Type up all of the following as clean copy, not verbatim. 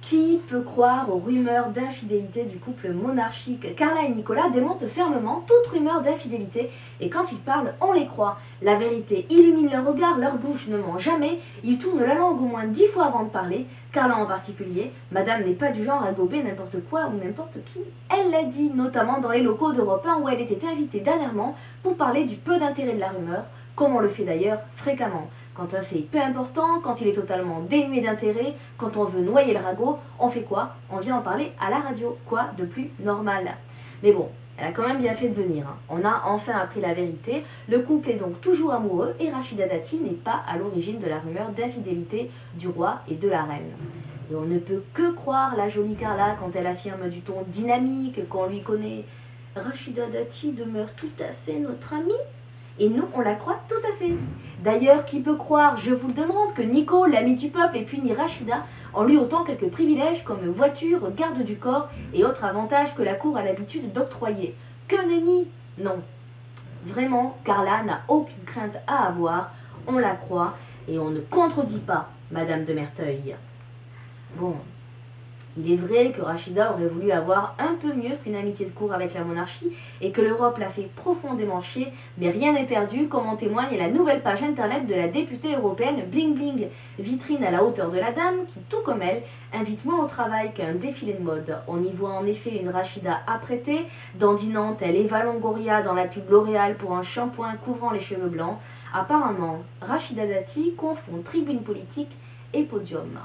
Qui peut croire aux rumeurs d'infidélité du couple monarchique? Carla et Nicolas démontent fermement toute rumeur d'infidélité et quand ils parlent, on les croit. La vérité illumine leur regard, leur bouche ne ment jamais, ils tournent la langue au moins 10 fois avant de parler. Carla en particulier, madame n'est pas du genre à gober n'importe quoi ou n'importe qui. Elle l'a dit, notamment dans les locaux d'Europe 1 où elle était invitée dernièrement pour parler du peu d'intérêt de la rumeur, comme on le fait d'ailleurs fréquemment. Quand un fait est peu important, quand il est totalement dénué d'intérêt, quand on veut noyer le ragot, on fait quoi? On vient en parler à la radio. Quoi de plus normal? Mais bon, elle a quand même bien fait de venir. On a enfin appris la vérité. Le couple est donc toujours amoureux et Rachida Dati n'est pas à l'origine de la rumeur d'infidélité du roi et de la reine. Et on ne peut que croire la jolie Carla quand elle affirme du ton dynamique qu'on lui connaît. Rachida Dati demeure tout à fait notre amie. Et nous, on la croit tout à fait. D'ailleurs, qui peut croire, je vous le demande, que Nico, l'ami du peuple, et puis ni Rachida, en lui autant quelques privilèges comme voiture, garde du corps et autres avantages que la cour a l'habitude d'octroyer. Que nenni? Non. Vraiment, Carla n'a aucune crainte à avoir, on la croit, et on ne contredit pas Madame de Merteuil. Bon. Il est vrai que Rachida aurait voulu avoir un peu mieux qu'une amitié de cour avec la monarchie et que l'Europe l'a fait profondément chier, mais rien n'est perdu, comme en témoigne la nouvelle page internet de la députée européenne Bling Bling, vitrine à la hauteur de la dame qui, tout comme elle, invite moins au travail qu'à un défilé de mode. On y voit en effet une Rachida apprêtée, dandinant telle Eva Longoria dans la pub L'Oréal pour un shampoing couvrant les cheveux blancs. Apparemment, Rachida Dati confond tribune politique et podium.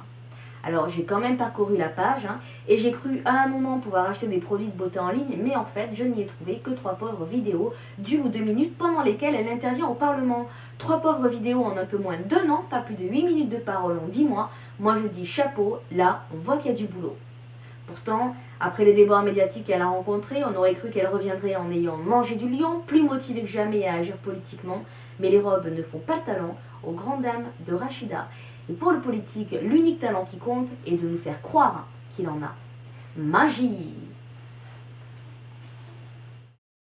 Alors j'ai quand même parcouru la page et j'ai cru à un moment pouvoir acheter des produits de beauté en ligne, mais en fait je n'y ai trouvé que 3 pauvres vidéos d'1 ou 2 minutes pendant lesquelles elle intervient au Parlement. 3 pauvres vidéos en un peu moins d'1 an, pas plus de 8 minutes de parole en 10 mois. Moi je dis chapeau, là on voit qu'il y a du boulot. Pourtant, après les débats médiatiques qu'elle a rencontrés, on aurait cru qu'elle reviendrait en ayant mangé du lion, plus motivée que jamais à agir politiquement, mais les robes ne font pas le talent aux grandes dames de Rachida. Et pour le politique, l'unique talent qui compte est de nous faire croire qu'il en a. Magie!